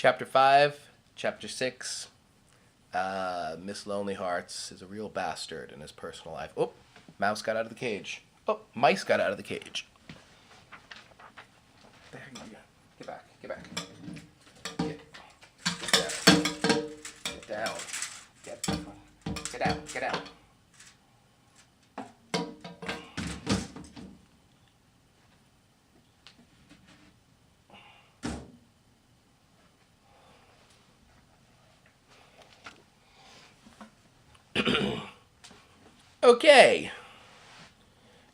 Chapter 5, Chapter 6. Miss Lonely Hearts is a real bastard in his personal life. Oh, mouse got out of the cage. Oh, mice got out of the cage. There you go. Get back. Get back. Get down. Get down. Get out. Get out. Okay.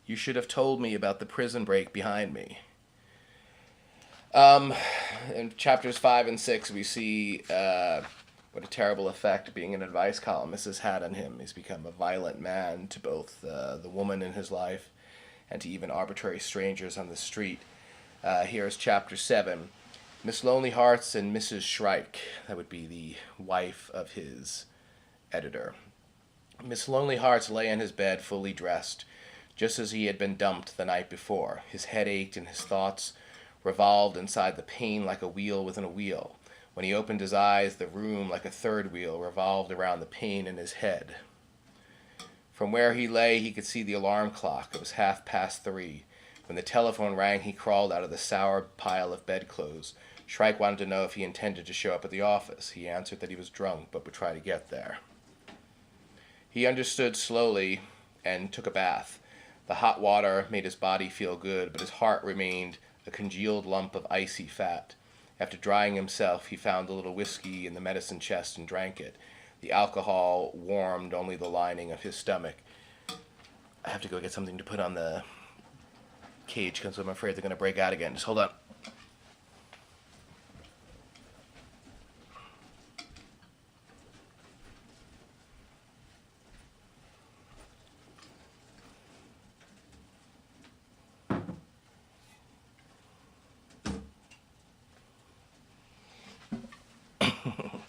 You should have told me about the prison break behind me. In chapters 5 and 6, we see what a terrible effect being an advice columnist has had on him. He's become a violent man to both the woman in his life and to even arbitrary strangers on the street. Here's chapter 7. Miss Lonely Hearts and Mrs. Shrike. That would be the wife of his editor. Miss Lonely Hearts lay in his bed fully dressed, just as he had been dumped the night before. His head ached and his thoughts revolved inside the pain like a wheel within a wheel. When he opened his eyes, the room, like a third wheel, revolved around the pain in his head. From where he lay, he could see the alarm clock. It was 3:30. When the telephone rang, he crawled out of the sour pile of bedclothes. Shrike wanted to know if he intended to show up at the office. He answered that he was drunk, but would try to get there. He understood slowly and took a bath. The hot water made his body feel good, but his heart remained a congealed lump of icy fat. After drying himself, he found a little whiskey in the medicine chest and drank it. The alcohol warmed only the lining of his stomach. I have to go get something to put on the cage because I'm afraid they're going to break out again. Just hold on.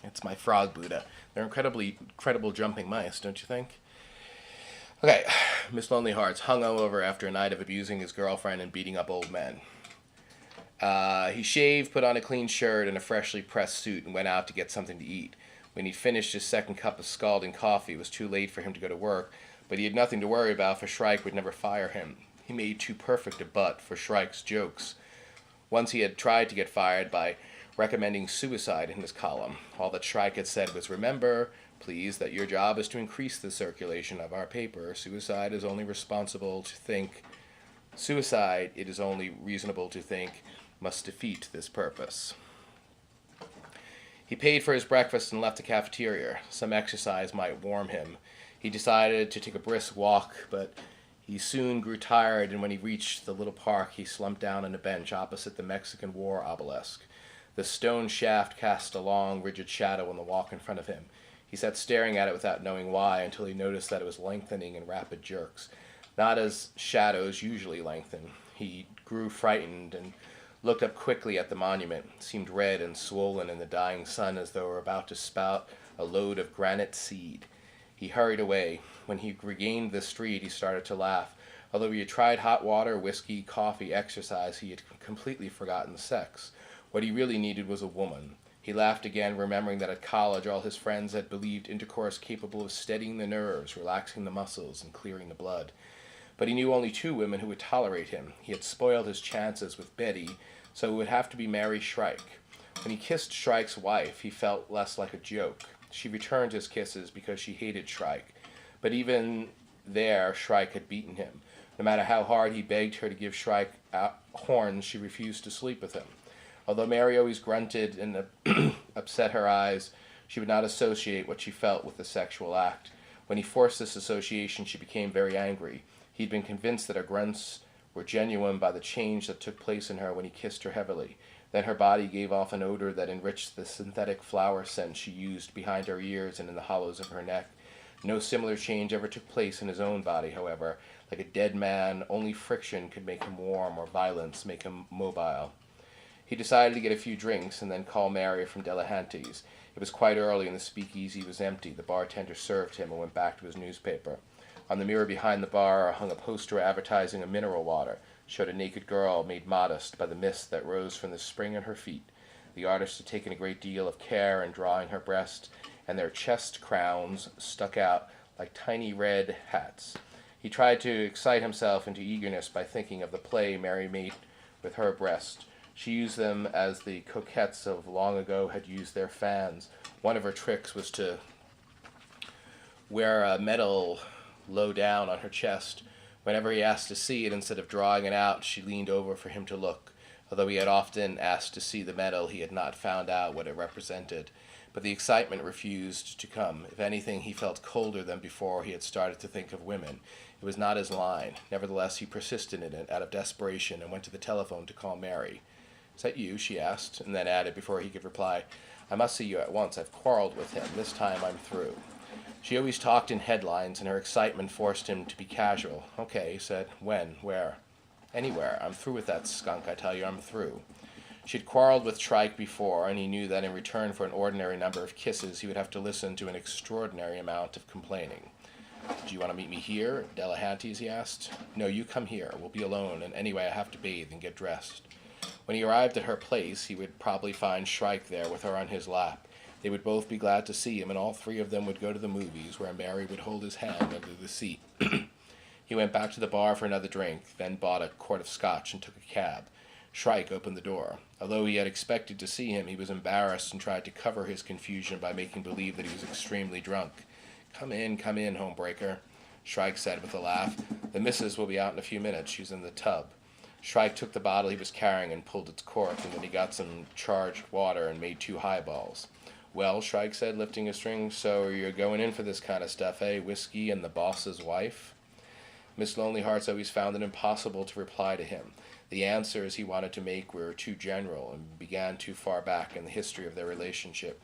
It's my frog Buddha. They're incredible jumping mice, don't you think? Okay, Miss Lonely Hearts hung over after a night of abusing his girlfriend and beating up old men. He shaved, put on a clean shirt and a freshly pressed suit, and went out to get something to eat. When he finished his second cup of scalding coffee, it was too late for him to go to work, but he had nothing to worry about, for Shrike would never fire him. He made too perfect a butt for Shrike's jokes. Once he had tried to get fired by recommending suicide in his column. All that Shrike had said was, "Remember, please, that your job is to increase the circulation of our paper. Suicide, it is only reasonable to think, must defeat this purpose." He paid for his breakfast and left the cafeteria. Some exercise might warm him. He decided to take a brisk walk, but he soon grew tired, and when he reached the little park, he slumped down on a bench opposite the Mexican War obelisk. The stone shaft cast a long, rigid shadow on the walk in front of him. He sat staring at it without knowing why until he noticed that it was lengthening in rapid jerks. Not as shadows usually lengthen. He grew frightened and looked up quickly at the monument. It seemed red and swollen in the dying sun, as though it were about to spout a load of granite seed. He hurried away. When he regained the street, he started to laugh. Although he had tried hot water, whiskey, coffee, exercise, he had completely forgotten sex. What he really needed was a woman. He laughed again, remembering that at college all his friends had believed intercourse capable of steadying the nerves, relaxing the muscles, and clearing the blood. But he knew only 2 women who would tolerate him. He had spoiled his chances with Betty, so it would have to be Mary Shrike. When he kissed Shrike's wife, he felt less like a joke. She returned his kisses because she hated Shrike. But even there, Shrike had beaten him. No matter how hard he begged her to give Shrike horns, she refused to sleep with him. Although Mary always grunted and upset her eyes, she would not associate what she felt with the sexual act. When he forced this association, she became very angry. He'd been convinced that her grunts were genuine by the change that took place in her when he kissed her heavily. Then her body gave off an odor that enriched the synthetic flower scent she used behind her ears and in the hollows of her neck. No similar change ever took place in his own body, however. Like a dead man, only friction could make him warm or violence make him mobile. He decided to get a few drinks and then call Mary from Delahanty's. It was quite early and the speakeasy was empty. The bartender served him and went back to his newspaper. On the mirror behind the bar hung a poster advertising a mineral water. It showed a naked girl made modest by the mist that rose from the spring at her feet. The artist had taken a great deal of care in drawing her breast, and their chest crowns stuck out like tiny red hats. He tried to excite himself into eagerness by thinking of the play Mary made with her breast. She used them as the coquettes of long ago had used their fans. One of her tricks was to wear a medal low down on her chest. Whenever he asked to see it, instead of drawing it out, she leaned over for him to look. Although he had often asked to see the medal, he had not found out what it represented. But the excitement refused to come. If anything, he felt colder than before he had started to think of women. It was not his line. Nevertheless, he persisted in it out of desperation and went to the telephone to call Mary. "Is that you?" she asked, and then added before he could reply, "I must see you at once. I've quarreled with him. This time I'm through." She always talked in headlines, and her excitement forced him to be casual. "Okay," he said. "When? Where?" "Anywhere. I'm through with that skunk, I tell you. I'm through." She had quarreled with Shrike before, and he knew that in return for an ordinary number of kisses, he would have to listen to an extraordinary amount of complaining. "Do you want to meet me here at Delahanty's?" he asked. "No, you come here. We'll be alone, and anyway, I have to bathe and get dressed." When he arrived at her place, he would probably find Shrike there with her on his lap. They would both be glad to see him, and all three of them would go to the movies, where Mary would hold his hand under the seat. He went back to the bar for another drink, then bought a quart of scotch and took a cab. Shrike opened the door. Although he had expected to see him, he was embarrassed and tried to cover his confusion by making believe that he was extremely drunk. Come in, homebreaker," Shrike said with a laugh. "The missus will be out in a few minutes. She's in the tub." Shrike took the bottle he was carrying and pulled its cork, and then he got some charged water and made 2 highballs. "Well," Shrike said, lifting a string, "so you're going in for this kind of stuff, eh? Whiskey and the boss's wife?" Miss Lonelyhearts always found it impossible to reply to him. The answers he wanted to make were too general and began too far back in the history of their relationship.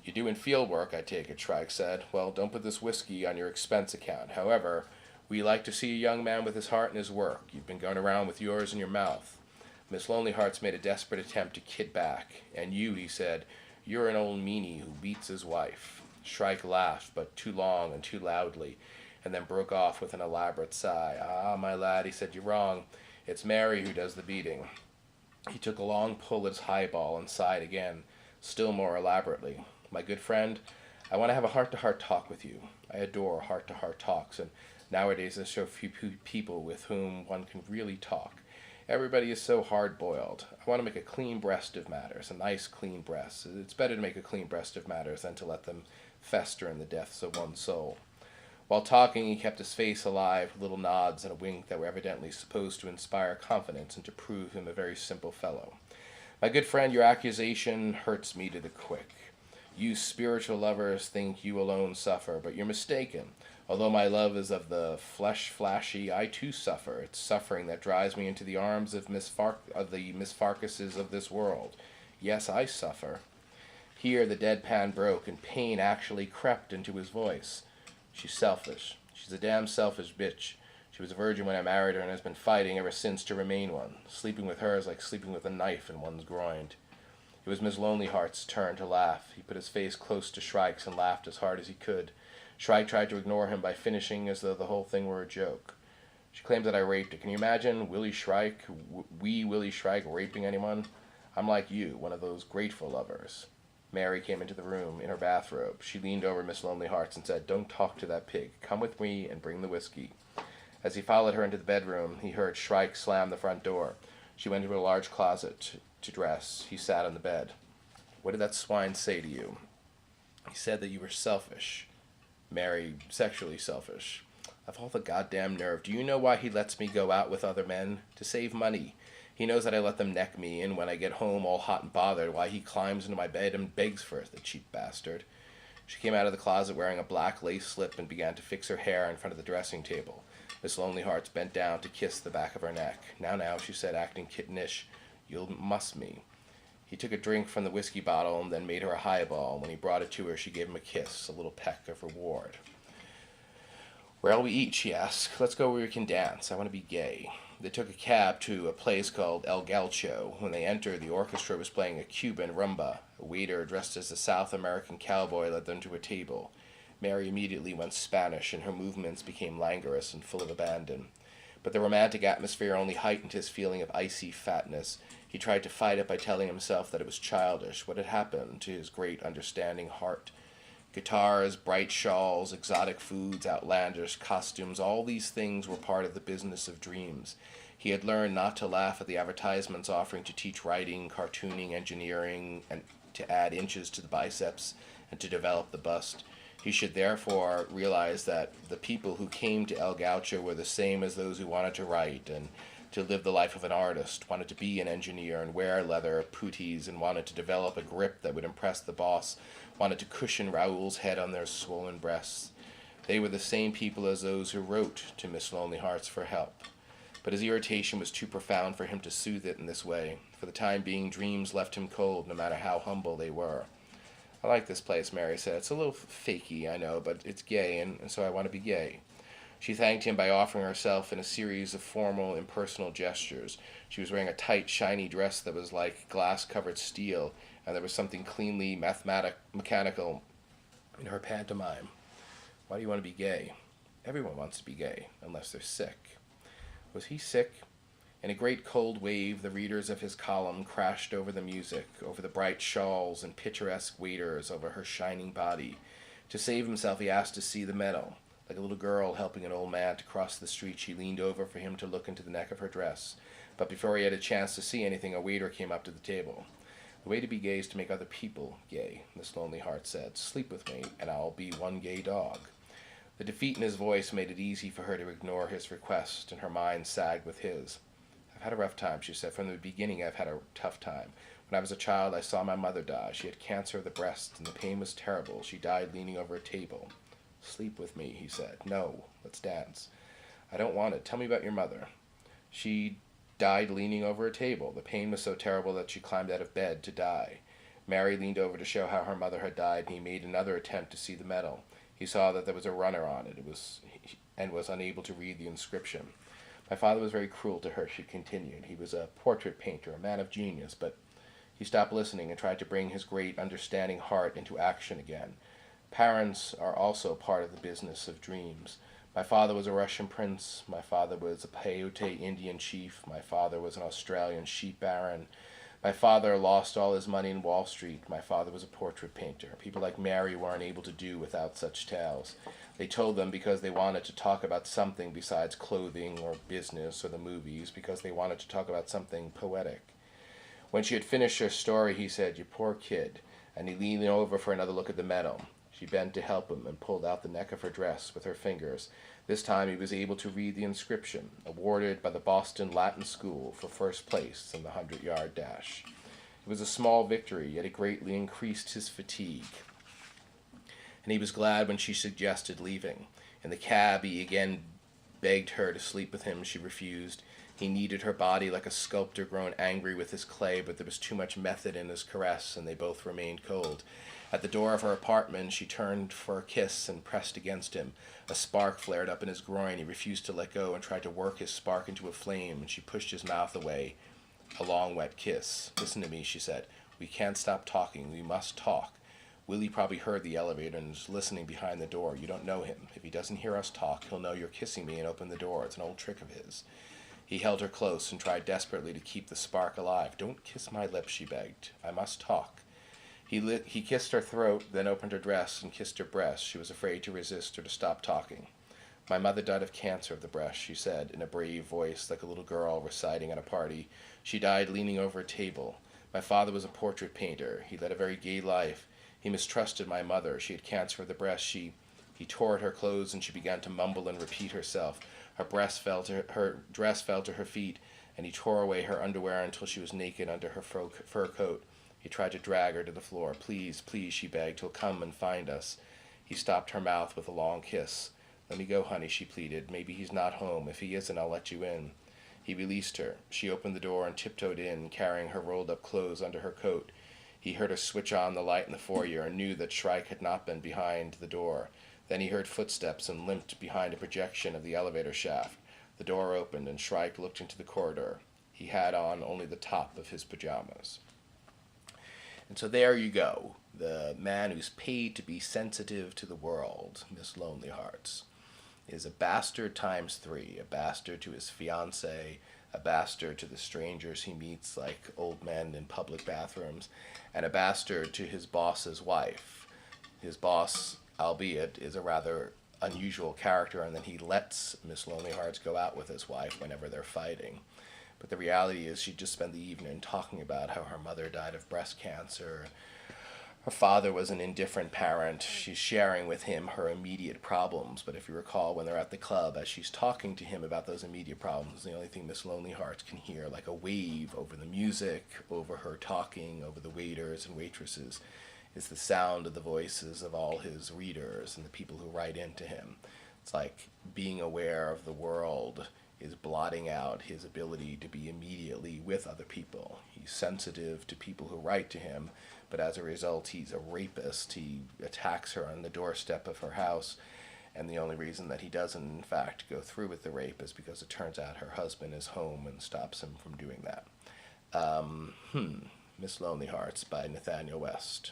"You're doing field work, I take it," Shrike said. "Well, don't put this whiskey on your expense account. However, we like to see a young man with his heart in his work. You've been going around with yours in your mouth." Miss Lonelyhearts made a desperate attempt to kid back. "And you," he said, "you're an old meanie who beats his wife." Shrike laughed, but too long and too loudly, and then broke off with an elaborate sigh. "Ah, my lad," he said, "you're wrong. It's Mary who does the beating." He took a long pull at his highball and sighed again, still more elaborately. "My good friend, I want to have a heart-to-heart talk with you. I adore heart-to-heart talks, and nowadays there's so few people with whom one can really talk. Everybody is so hard-boiled. I want to make a clean breast of matters, a nice clean breast. It's better to make a clean breast of matters than to let them fester in the depths of one's soul." While talking, he kept his face alive with little nods and a wink that were evidently supposed to inspire confidence and to prove him a very simple fellow. "My good friend, your accusation hurts me to the quick. You spiritual lovers think you alone suffer, but you're mistaken. Although my love is of the flesh-flashy, I too suffer. It's suffering that drives me into the arms of the Miss Farkases of this world. Yes, I suffer." Here the deadpan broke, and pain actually crept into his voice. "She's selfish. She's a damn selfish bitch. She was a virgin when I married her and has been fighting ever since to remain one. Sleeping with her is like sleeping with a knife in one's groin." It was Miss Lonelyheart's turn to laugh. He put his face close to Shrike's and laughed as hard as he could. Shrike tried to ignore him by finishing as though the whole thing were a joke. "She claims that I raped her. Can you imagine Willie Shrike, wee Willie Shrike, raping anyone? I'm like you, one of those grateful lovers." Mary came into the room in her bathrobe. She leaned over Miss Lonelyhearts and said, "Don't talk to that pig. Come with me and bring the whiskey." As he followed her into the bedroom, he heard Shrike slam the front door. She went into a large closet to dress. He sat on the bed. "What did that swine say to you?" "He said that you were selfish." "Mary, sexually selfish." "I've all the goddamn nerve. Do you know why he lets me go out with other men? To save money. He knows that I let them neck me, and when I get home all hot and bothered, why he climbs into my bed and begs for it, the cheap bastard." She came out of the closet wearing a black lace slip and began to fix her hair in front of the dressing table. Miss Lonelyhearts bent down to kiss the back of her neck. Now," she said, acting kittenish, "you'll muss me." He took a drink from the whiskey bottle and then made her a highball. When he brought it to her, she gave him a kiss, a little peck of reward. "Where'll we eat?" she asked. "Let's go where we can dance. I want to be gay." They took a cab to a place called El Gaucho. When they entered, the orchestra was playing a Cuban rumba. A waiter dressed as a South American cowboy led them to a table. Mary immediately went Spanish, and her movements became languorous and full of abandon. But the romantic atmosphere only heightened his feeling of icy fatness. He tried to fight it by telling himself that it was childish. What had happened to his great understanding heart? Guitars, bright shawls, exotic foods, outlandish costumes, all these things were part of the business of dreams. He had learned not to laugh at the advertisements offering to teach writing, cartooning, engineering, and to add inches to the biceps and to develop the bust. He should therefore realize that the people who came to El Gaucho were the same as those who wanted to write and to live the life of an artist, wanted to be an engineer and wear leather puttees, and wanted to develop a grip that would impress the boss, wanted to cushion Raoul's head on their swollen breasts. They were the same people as those who wrote to Miss Lonely Hearts for help. But his irritation was too profound for him to soothe it in this way. For the time being, dreams left him cold, no matter how humble they were. I like this place, Mary said. It's a little fakey, I know, but it's gay, and so I want to be gay. She thanked him by offering herself in a series of formal, impersonal gestures. She was wearing a tight, shiny dress that was like glass-covered steel, and there was something cleanly mechanical in her pantomime. Why do you want to be gay? Everyone wants to be gay, unless they're sick. Was he sick? In a great cold wave, the readers of his column crashed over the music, over the bright shawls and picturesque waiters, over her shining body. To save himself, he asked to see the medal. Like a little girl helping an old man to cross the street, she leaned over for him to look into the neck of her dress. But before he had a chance to see anything, a waiter came up to the table. The way to be gay is to make other people gay, Miss Lonely Heart said. Sleep with me, and I'll be one gay dog. The defeat in his voice made it easy for her to ignore his request, and her mind sagged with his. I've had a rough time, she said. From the beginning, I've had a tough time. When I was a child, I saw my mother die. She had cancer of the breast, and the pain was terrible. She died leaning over a table. Sleep with me, he said. No, let's dance. I don't want it. Tell me about your mother. She died leaning over a table. The pain was so terrible that she climbed out of bed to die. Mary leaned over to show how her mother had died, and he made another attempt to see the medal. He saw that there was a runner on it, and was unable to read the inscription. My father was very cruel to her, she continued. He was a portrait painter, a man of genius, but he stopped listening and tried to bring his great understanding heart into action again. Parents are also part of the business of dreams. My father was a Russian prince. My father was a Peyote Indian chief. My father was an Australian sheep baron. My father lost all his money in Wall Street. My father was a portrait painter. People like Mary weren't able to do without such tales. They told them because they wanted to talk about something besides clothing or business or the movies, because they wanted to talk about something poetic. When she had finished her story, he said, "You poor kid," and he leaned over for another look at the medal. She bent to help him and pulled out the neck of her dress with her fingers. This time he was able to read the inscription, awarded by the Boston Latin School for first place in the 100-yard dash. It was a small victory, yet it greatly increased his fatigue, and he was glad when she suggested leaving. In the cab he again begged her to sleep with him. She refused. He kneaded her body like a sculptor grown angry with his clay, but there was too much method in his caress, and they both remained cold. At the door of her apartment, she turned for a kiss and pressed against him. A spark flared up in his groin. He refused to let go and tried to work his spark into a flame, and she pushed his mouth away. A long, wet kiss. "Listen to me," she said. "We can't stop talking. We must talk. Willie probably heard the elevator and is listening behind the door. You don't know him. If he doesn't hear us talk, he'll know you're kissing me and open the door. It's an old trick of his." He held her close and tried desperately to keep the spark alive. "Don't kiss my lips," she begged. "I must talk." He kissed her throat, then opened her dress and kissed her breast. She was afraid to resist or to stop talking. "My mother died of cancer of the breast," she said, in a brave voice like a little girl reciting at a party. "She died leaning over a table. My father was a portrait painter. He led a very gay life. He mistrusted my mother. She had cancer of the breast. He tore at her clothes, and she began to mumble and repeat herself. Her dress fell to her feet, and he tore away her underwear until she was naked under her fur coat. He tried to drag her to the floor. "Please, please," she begged, "he'll come and find us." He stopped her mouth with a long kiss. "Let me go, honey," she pleaded. "Maybe he's not home. If he isn't, I'll let you in." He released her. She opened the door and tiptoed in, carrying her rolled-up clothes under her coat. He heard her switch on the light in the foyer and knew that Shrike had not been behind the door. Then he heard footsteps and limped behind a projection of the elevator shaft. The door opened and Shrike looked into the corridor. He had on only the top of his pajamas. And so there you go. The man who's paid to be sensitive to the world, Miss Lonely Hearts, is a bastard times 3, a bastard to his fiancée, a bastard to the strangers he meets, like old men in public bathrooms, and a bastard to his boss's wife. His boss, albeit, is a rather unusual character, and then he lets Miss Lonely Hearts go out with his wife whenever they're fighting. But the reality is she just spent the evening talking about how her mother died of breast cancer. Her father was an indifferent parent. She's sharing with him her immediate problems. But if you recall, when they're at the club, as she's talking to him about those immediate problems, the only thing Miss Lonely Hearts can hear, like a wave over the music, over her talking, over the waiters and waitresses, is the sound of the voices of all his readers and the people who write into him. It's like being aware of the world is blotting out his ability to be immediately with other people. He's sensitive to people who write to him, but as a result, he's a rapist. He attacks her on the doorstep of her house, and the only reason that he doesn't, in fact, go through with the rape is because it turns out her husband is home and stops him from doing that. Miss Lonely Hearts by Nathaniel West.